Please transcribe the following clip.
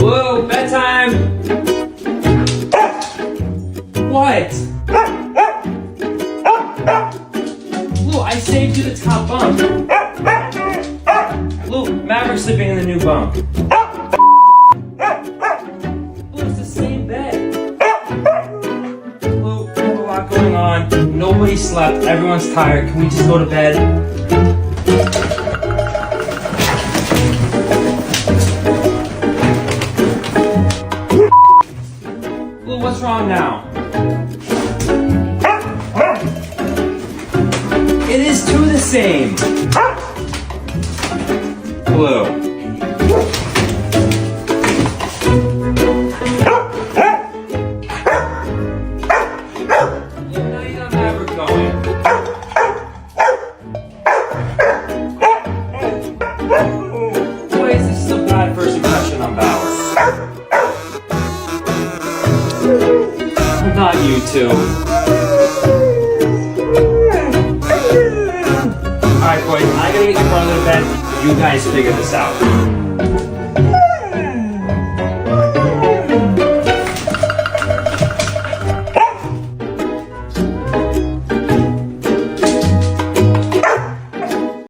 Whoa, bedtime! What? Blue, I saved you the top bunk. Blue, Maverick's sleeping in the new bunk. Blue, it's the same bed. Blue, we have a lot going on. Nobody slept. Everyone's tired. Can we just go to bed? Blue, what's wrong now? It is too the same. Blue. Now you got Maverick going. Boys, this is a bad first impression on Bauer. Not you two. Alright boys, I gotta get your brother to bed. You guys figure this out.